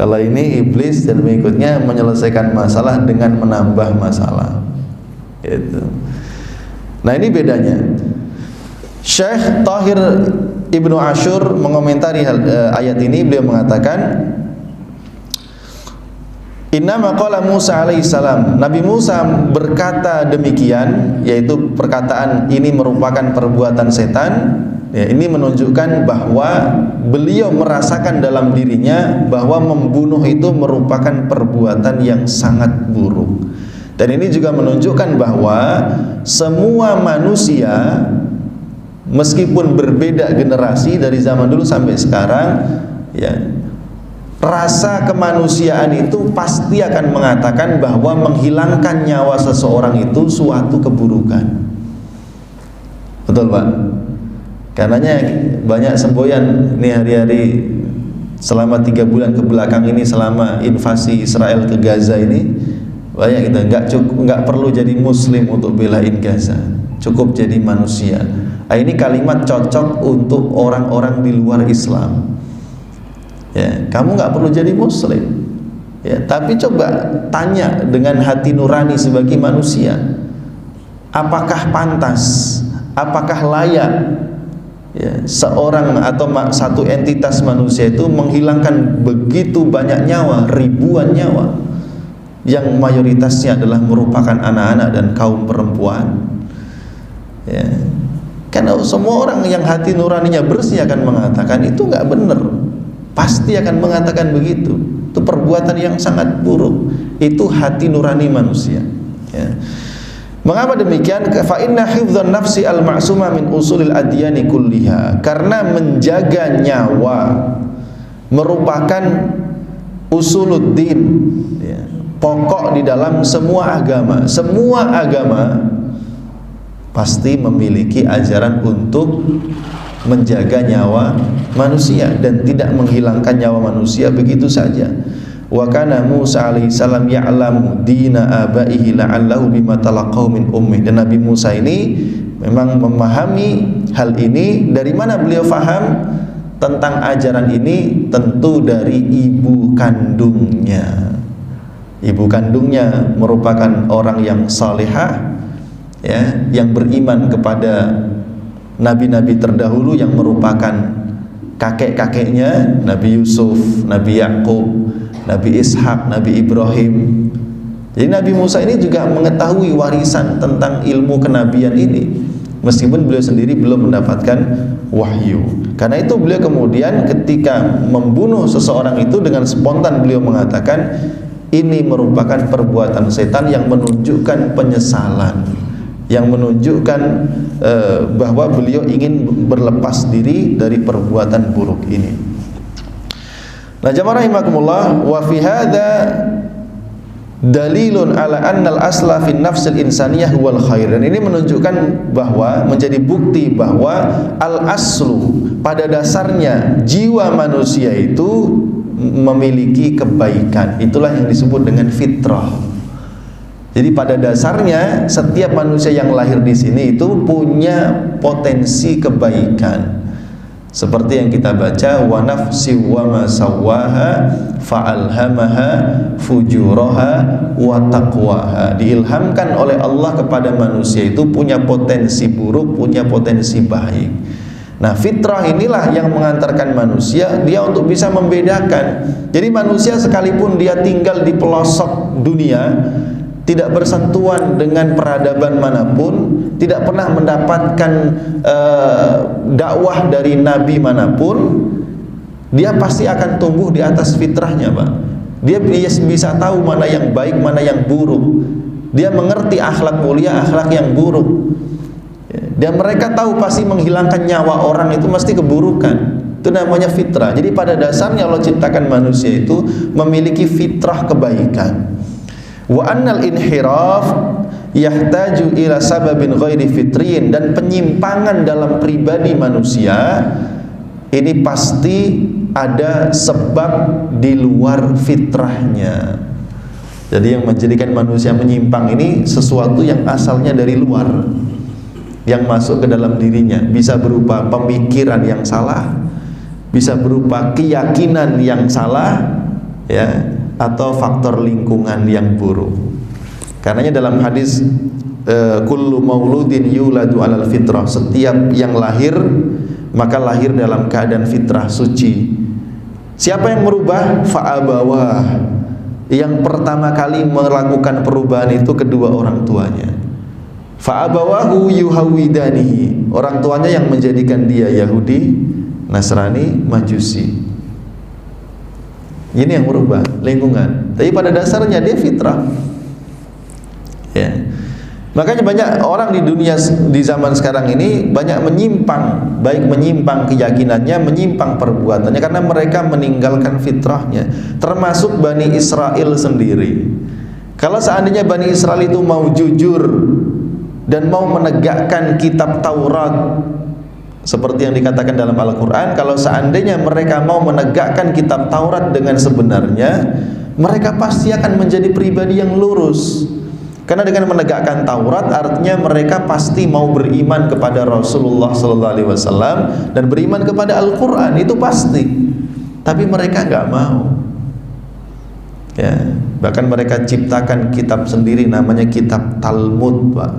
Kalau ini iblis dan pengikutnya menyelesaikan masalah dengan menambah masalah, gitu. Nah, ini bedanya. Syekh Tahir Ibnu Ashur mengomentari ayat ini, beliau mengatakan, innama qala Musa alaihissalam, Nabi Musa berkata demikian, yaitu perkataan ini merupakan perbuatan setan, ya, ini menunjukkan bahwa beliau merasakan dalam dirinya bahwa membunuh itu merupakan perbuatan yang sangat buruk. Dan ini juga menunjukkan bahwa semua manusia, meskipun berbeda generasi dari zaman dulu sampai sekarang, ya, rasa kemanusiaan itu pasti akan mengatakan bahwa menghilangkan nyawa seseorang itu suatu keburukan. Betul, Pak? Karenanya banyak semboyan ini hari-hari selama 3 bulan ke belakang ini, selama invasi Israel ke Gaza ini, banyak kita nggak perlu jadi muslim untuk belain Gaza, cukup jadi manusia. Nah, ini kalimat cocok untuk orang-orang di luar Islam. Ya, kamu nggak perlu jadi muslim. Ya, tapi coba tanya dengan hati nurani sebagai manusia, apakah pantas, apakah layak ya, seorang atau satu entitas manusia itu menghilangkan begitu banyak nyawa, ribuan nyawa, yang mayoritasnya adalah merupakan anak-anak dan kaum perempuan. Ya. Karena semua orang yang hati nuraninya bersih akan mengatakan itu nggak benar, pasti akan mengatakan begitu. Itu perbuatan yang sangat buruk. Itu hati nurani manusia. Ya. Mengapa demikian? Fa inna hifdzan nafsi al-ma'suma min usulil adyani kulliha. Karena menjaga nyawa merupakan usuluddin, ya, pokok di dalam semua agama. Semua agama pasti memiliki ajaran untuk menjaga nyawa manusia dan tidak menghilangkan nyawa manusia begitu saja. Wa kana Musa alaihi salam ya'lamu dina abaihi la'allahu bima talaqahu min ummi. Dan Nabi Musa ini memang memahami hal ini. Dari mana beliau faham tentang ajaran ini? Tentu dari ibu kandungnya. Ibu kandungnya merupakan orang yang salihah, ya, yang beriman kepada nabi-nabi terdahulu yang merupakan kakek-kakeknya, Nabi Yusuf, Nabi Yakub, Nabi Ishak, Nabi Ibrahim. Jadi Nabi Musa ini juga mengetahui warisan tentang ilmu kenabian ini, meskipun beliau sendiri belum mendapatkan wahyu. Karena itu beliau kemudian ketika membunuh seseorang itu dengan spontan beliau mengatakan ini merupakan perbuatan setan yang menunjukkan penyesalan, yang menunjukkan bahwa beliau ingin berlepas diri dari perbuatan buruk ini. Nah, jamaah rahimakumullah, wa fi hadza dalilun ala annal asla fi nafsil insaniyah wal khair. Dan ini menunjukkan bahwa, menjadi bukti bahwa al aslu, pada dasarnya jiwa manusia itu memiliki kebaikan. Itulah yang disebut dengan fitrah. Jadi pada dasarnya setiap manusia yang lahir di sini itu punya potensi kebaikan. Seperti yang kita baca, wa nafsi wa ma sawwaha fa'alhamaha fujuraha wa taqwaha. Diilhamkan oleh Allah kepada manusia itu punya potensi buruk, punya potensi baik. Nah, fitrah inilah yang mengantarkan manusia dia untuk bisa membedakan. Jadi manusia sekalipun dia tinggal di pelosok dunia, tidak bersentuhan dengan peradaban manapun, tidak pernah mendapatkan dakwah dari nabi manapun, dia pasti akan tumbuh di atas fitrahnya, Pak. Dia bisa tahu mana yang baik, mana yang buruk. Dia mengerti akhlak mulia, akhlak yang buruk. Dan mereka tahu pasti menghilangkan nyawa orang itu mesti keburukan. Itu namanya fitrah. Jadi pada dasarnya Allah ciptakan manusia itu memiliki fitrah kebaikan. Wa annal inhiraf yahtaju ila sababin ghairi fitriyin. Dan penyimpangan dalam pribadi manusia ini pasti ada sebab di luar fitrahnya. Jadi yang menjadikan manusia menyimpang ini sesuatu yang asalnya dari luar, yang masuk ke dalam dirinya. Bisa berupa pemikiran yang salah, bisa berupa keyakinan yang salah, ya, atau faktor lingkungan yang buruk. Karenanya dalam hadis kullu mauludin yuladu alal fitrah, setiap yang lahir maka lahir dalam keadaan fitrah suci. Siapa yang merubah? Fa'abawah. Yang pertama kali melakukan perubahan itu kedua orang tuanya. Fa'abawahu yuhawidanihi, orang tuanya yang menjadikan dia Yahudi, Nasrani, Majusi. Ini yang merubah lingkungan. Tapi pada dasarnya dia fitrah. Ya. Makanya banyak orang di dunia di zaman sekarang ini banyak menyimpang, baik menyimpang keyakinannya, menyimpang perbuatannya karena mereka meninggalkan fitrahnya. Termasuk Bani Israel sendiri. Kalau seandainya Bani Israel itu mau jujur dan mau menegakkan kitab Taurat seperti yang dikatakan dalam Al-Quran, kalau seandainya mereka mau menegakkan kitab Taurat dengan sebenarnya, mereka pasti akan menjadi pribadi yang lurus. Karena dengan menegakkan Taurat artinya mereka pasti mau beriman kepada Rasulullah SAW dan beriman kepada Al-Quran, itu pasti. Tapi mereka nggak mau. Ya, bahkan mereka ciptakan kitab sendiri namanya kitab Talmud, Pak.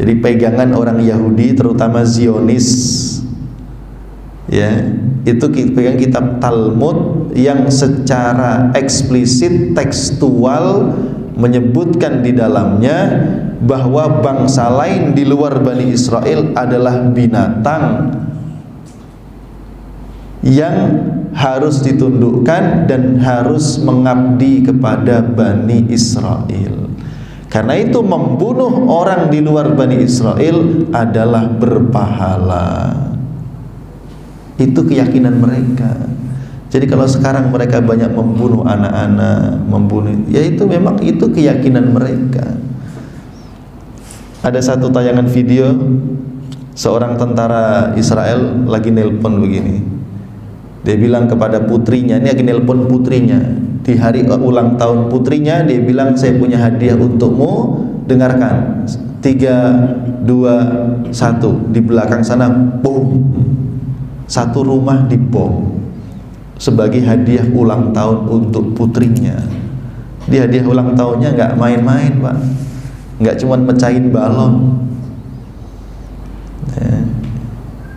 Jadi pegangan orang Yahudi terutama Zionis, ya, itu pegang kitab Talmud yang secara eksplisit tekstual menyebutkan di dalamnya bahwa bangsa lain di luar Bani Israel adalah binatang yang harus ditundukkan dan harus mengabdi kepada Bani Israel. Karena itu membunuh orang di luar Bani Israel adalah berpahala. Itu keyakinan mereka. Jadi kalau sekarang mereka banyak membunuh anak-anak, membunuh, ya itu memang itu keyakinan mereka. Ada satu tayangan video seorang tentara Israel lagi nelpon begini. Dia bilang kepada putrinya, ini lagi nelpon putrinya di hari ulang tahun putrinya, dia bilang, saya punya hadiah untukmu, dengarkan, 3, 2, 1, di belakang sana, boom, satu rumah dibom sebagai hadiah ulang tahun untuk putrinya. Di hadiah ulang tahunnya nggak main-main, Pak, nggak cuma mecahin balon.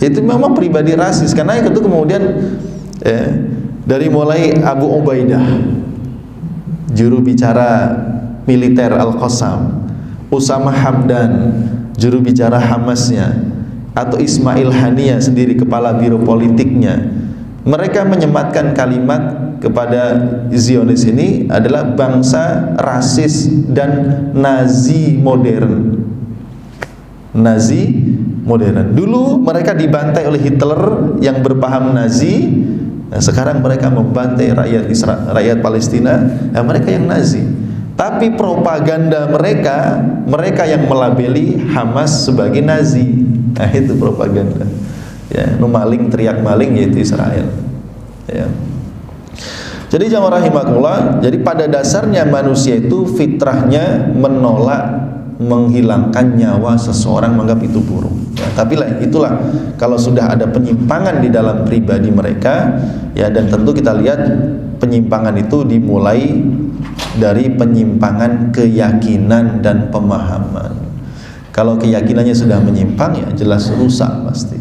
Itu memang pribadi rasis. Karena itu kemudian dari mulai Abu Ubaidah, juru bicara militer Al-Qassam, Usama Hamdan, juru bicara Hamasnya, atau Ismail Haniyah sendiri kepala biro politiknya, mereka menyematkan kalimat kepada Zionis ini adalah bangsa rasis dan Nazi modern. Nazi modern. Dulu mereka dibantai oleh Hitler yang berpaham Nazi. Nah, sekarang mereka membantai rakyat Israel, rakyat Palestina, mereka yang Nazi. Tapi propaganda mereka, mereka yang melabeli Hamas sebagai Nazi. Nah, itu propaganda. Ya, maling teriak maling yaitu Israel. Ya. Jadi jamaah rahimakumullah, jadi pada dasarnya manusia itu fitrahnya menolak menghilangkan nyawa seseorang, menganggap itu buruk. Ya, tapi itulah kalau sudah ada penyimpangan di dalam pribadi mereka, ya, dan tentu kita lihat penyimpangan itu dimulai dari penyimpangan keyakinan dan pemahaman. Kalau keyakinannya sudah menyimpang, ya jelas rusak pasti.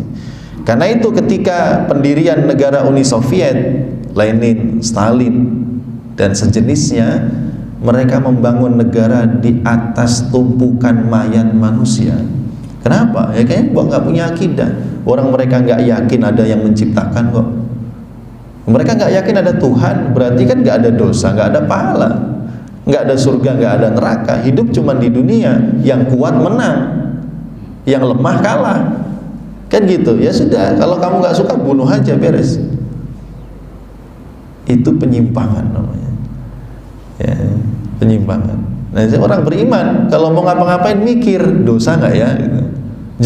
Karena itu ketika pendirian negara Uni Soviet, Lenin, Stalin dan sejenisnya, mereka membangun negara di atas tumpukan mayat manusia. Kenapa? Ya kayaknya nggak punya akidah. Orang mereka nggak yakin ada yang menciptakan kok. Mereka nggak yakin ada Tuhan, berarti kan nggak ada dosa, nggak ada pahala, nggak ada surga, nggak ada neraka. Hidup cuma di dunia, yang kuat menang, yang lemah kalah. Kan gitu. Ya sudah, kalau kamu nggak suka bunuh aja, beres. Itu penyimpangan namanya. Ya, penyimpangan. Nah, orang beriman kalau mau ngapa-ngapain mikir dosa nggak ya? Gitu.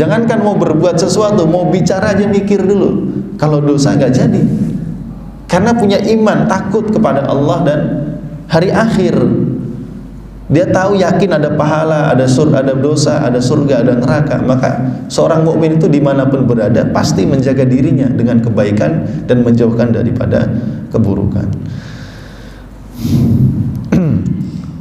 Jangankan mau berbuat sesuatu, mau bicara aja mikir dulu. Kalau dosa nggak jadi. Karena punya iman, takut kepada Allah dan hari akhir. Dia tahu yakin ada pahala, ada dosa, ada surga, ada neraka. Maka seorang mukmin itu dimanapun berada pasti menjaga dirinya dengan kebaikan dan menjauhkan daripada keburukan.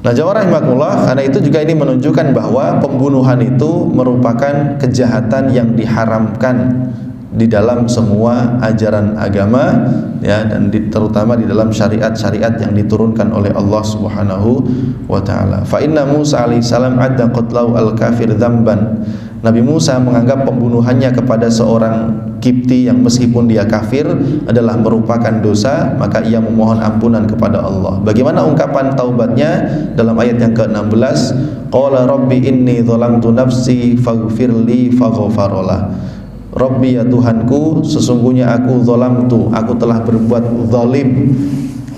Nah, jamaah rahimakumullah, karena itu juga ini menunjukkan bahwa pembunuhan itu merupakan kejahatan yang diharamkan di dalam semua ajaran agama, ya, dan terutama di dalam syariat-syariat yang diturunkan oleh Allah Subhanahu wa taala. Fa inna Musa alaihissalam adda qatlahu al-kafir dzamban. Nabi Musa menganggap pembunuhannya kepada seorang Kipti yang meskipun dia kafir adalah merupakan dosa, maka ia memohon ampunan kepada Allah. Bagaimana ungkapan taubatnya dalam ayat yang ke-16? Qala rabbi inni dzalamtu nafsi faghfirli faghfaralah. Rabbi, ya Tuhanku, sesungguhnya aku zalamtu, aku telah berbuat zalim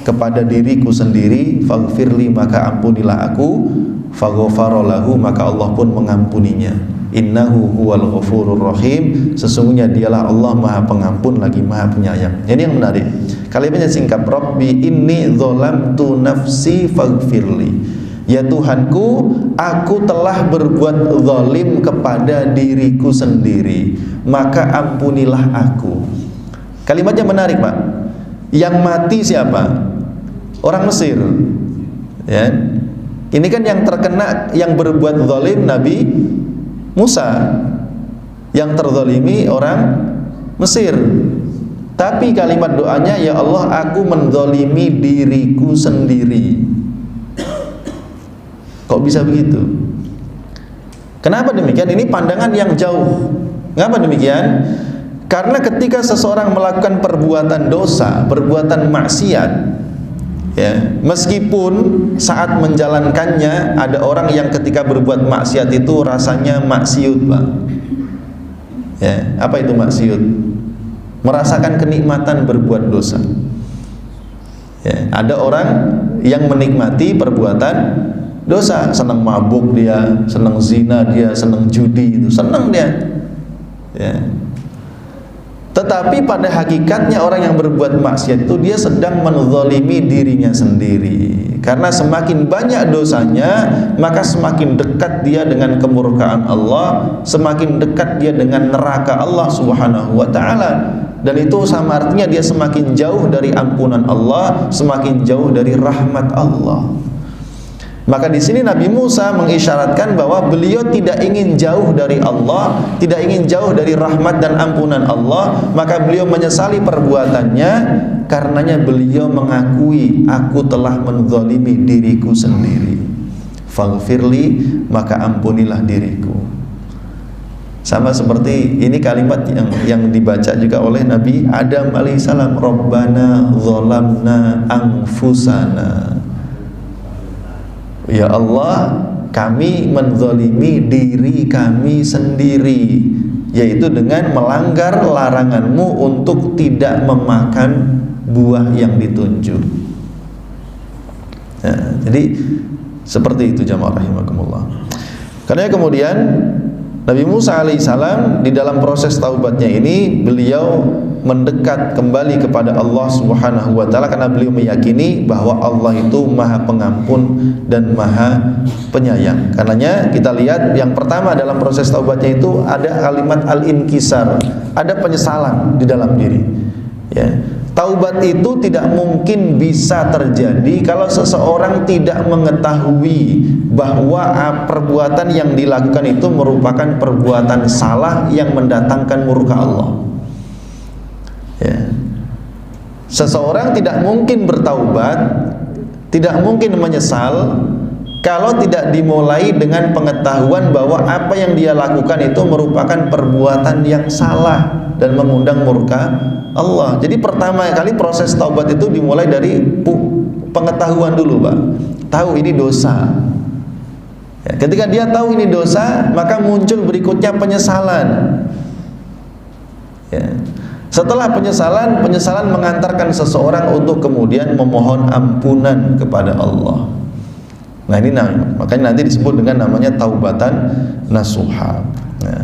kepada diriku sendiri, faghfirli, maka ampunilah aku, faghfaralahu, maka Allah pun mengampuninya. Innahu huwal ghafurur rahim, sesungguhnya dialah Allah Maha Pengampun lagi Maha Penyayang. Ini yang menarik. Kalimatnya singkat, Rabbi inni zalamtu nafsi faghfirli. Ya Tuhanku, aku telah berbuat zalim kepada diriku sendiri, maka ampunilah aku. Kalimatnya menarik, Pak. Yang mati siapa? orang Mesir. Ya. Ini kan yang terkena, yang berbuat zalim Nabi Musa, yang terzalimi orang Mesir. Tapi kalimat doanya, ya Allah, aku menzalimi diriku sendiri. Kok bisa begitu? Kenapa demikian? Ini pandangan yang jauh. Kenapa demikian? Karena ketika seseorang melakukan perbuatan dosa, perbuatan maksiat, ya, meskipun saat menjalankannya ada orang yang ketika berbuat maksiat itu rasanya maksiut, Pak. Ya, apa itu maksiut? Merasakan kenikmatan berbuat dosa. Ya, ada orang yang menikmati perbuatan dosa, senang mabuk dia, senang zina dia, senang judi itu, senang dia. Ya. Tetapi pada hakikatnya orang yang berbuat maksiat itu dia sedang menzalimi dirinya sendiri. Karena semakin banyak dosanya, maka semakin dekat dia dengan kemurkaan Allah, semakin dekat dia dengan neraka Allah Subhanahu wa taala. Dan itu sama artinya dia semakin jauh dari ampunan Allah, semakin jauh dari rahmat Allah. Maka di sini Nabi Musa mengisyaratkan bahwa beliau tidak ingin jauh dari Allah, tidak ingin jauh dari rahmat dan ampunan Allah, maka beliau menyesali perbuatannya. Karenanya beliau mengakui, aku telah menzalimi diriku sendiri. Faghfirli, maka ampunilah diriku. Sama seperti ini kalimat yang dibaca juga oleh Nabi Adam alaihissalam, Rabbana zalamna anfusana. Ya Allah, kami menzalimi diri kami sendiri, yaitu dengan melanggar laranganmu untuk tidak memakan buah yang ditunjuk. Nah, jadi seperti itu jamaah rahimakumullah. Karena kemudian Nabi Musa alaihissalam di dalam proses taubatnya ini beliau mendekat kembali kepada Allah Subhanahu wa taala karena beliau meyakini bahwa Allah itu Maha Pengampun dan Maha Penyayang. Karenanya kita lihat yang pertama dalam proses taubatnya itu ada kalimat al-inkisar, ada penyesalan di dalam diri. Ya. Taubat itu tidak mungkin bisa terjadi kalau seseorang tidak mengetahui bahwa perbuatan yang dilakukan itu merupakan perbuatan salah yang mendatangkan murka Allah. Ya. Seseorang tidak mungkin bertaubat, tidak mungkin menyesal kalau tidak dimulai dengan pengetahuan bahwa apa yang dia lakukan itu merupakan perbuatan yang salah dan mengundang murka Allah. Jadi pertama kali proses taubat itu dimulai dari pengetahuan dulu, Pak. Tahu ini dosa. Ya, ketika dia tahu ini dosa, maka muncul berikutnya penyesalan. Ya. Setelah penyesalan mengantarkan seseorang untuk kemudian memohon ampunan kepada Allah. Nah ini makanya nanti disebut dengan namanya taubatan nasuha. Nah,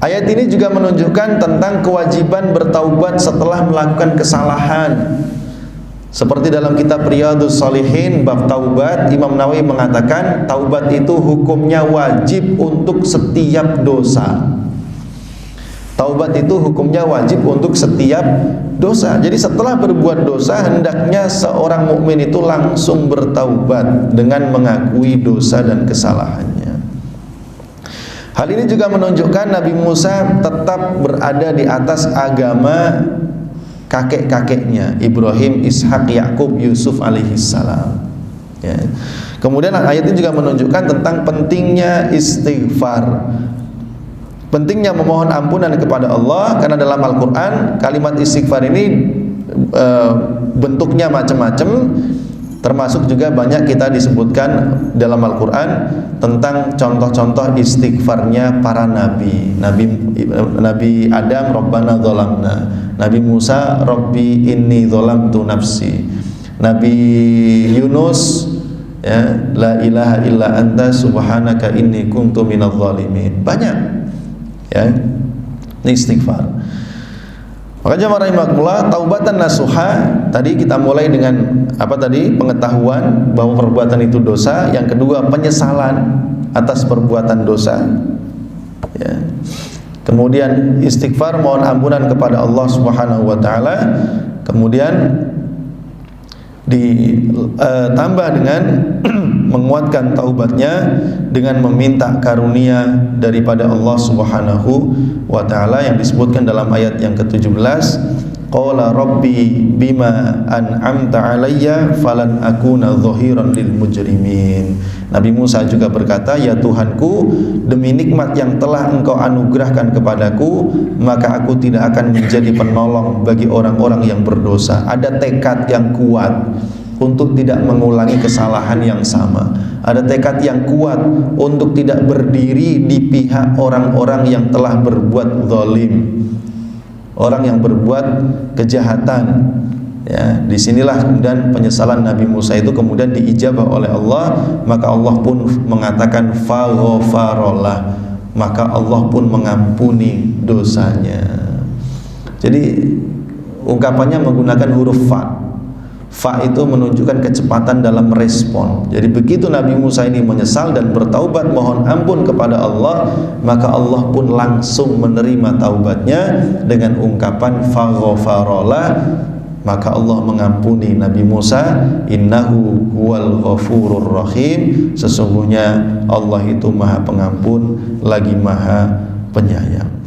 ayat ini juga menunjukkan tentang kewajiban bertaubat setelah melakukan kesalahan. Seperti dalam kitab Riyadhus Shalihin bab taubat, Imam Nawawi mengatakan taubat itu hukumnya wajib untuk setiap dosa. Taubat itu hukumnya wajib untuk setiap dosa. Jadi setelah berbuat dosa hendaknya seorang mukmin itu langsung bertaubat dengan mengakui dosa dan kesalahannya. Hal ini juga menunjukkan Nabi Musa tetap berada di atas agama kakek-kakeknya Ibrahim, Ishak, Yakub, Yusuf alaihissalam. Ya. Kemudian ayat ini juga menunjukkan tentang pentingnya istighfar. Pentingnya memohon ampunan kepada Allah, karena dalam Al-Quran kalimat istighfar ini bentuknya macam-macam, termasuk juga banyak kita disebutkan dalam Al-Quran tentang contoh-contoh istighfarnya para nabi. Nabi Adam, Rabbana zalamna. Nabi Musa, Rabbi inni zalamtu nafsi. Nabi Yunus, ya, la ilaha illa anta subhanaka inni kuntu minadz zalimin. Banyak. Ya, ini istighfar. Maka jemaah rahimakumullah, taubatan nasuha tadi kita mulai dengan apa tadi? Pengetahuan bahwa perbuatan itu dosa. Yang kedua, penyesalan atas perbuatan dosa. Ya. Kemudian istighfar, mohon ampunan kepada Allah Subhanahu wa taala. Kemudian ditambah dengan menguatkan taubatnya dengan meminta karunia daripada Allah Subhanahu wa taala yang disebutkan dalam ayat yang ke-17, qala rabbi bima an'amta alayya falan akuna dhahiran lil mujrimin. Nabi Musa juga berkata, ya Tuhanku, demi nikmat yang telah Engkau anugerahkan kepadaku, maka aku tidak akan menjadi penolong bagi orang-orang yang berdosa. Ada tekad yang kuat untuk tidak mengulangi kesalahan yang sama. Ada tekad yang kuat untuk tidak berdiri di pihak orang-orang yang telah berbuat zalim, orang yang berbuat kejahatan. Ya, disinilah kemudian penyesalan Nabi Musa itu kemudian diijabah oleh Allah, maka Allah pun mengatakan faghfarolah, maka Allah pun mengampuni dosanya. Jadi ungkapannya menggunakan huruf fa. Fa itu menunjukkan kecepatan dalam respon. Jadi begitu Nabi Musa ini menyesal dan bertaubat mohon ampun kepada Allah, maka Allah pun langsung menerima taubatnya dengan ungkapan faghfarolah, maka Allah mengampuni Nabi Musa. Innahu huwal ghafurur rahim, sesungguhnya Allah itu Maha Pengampun lagi Maha Penyayang.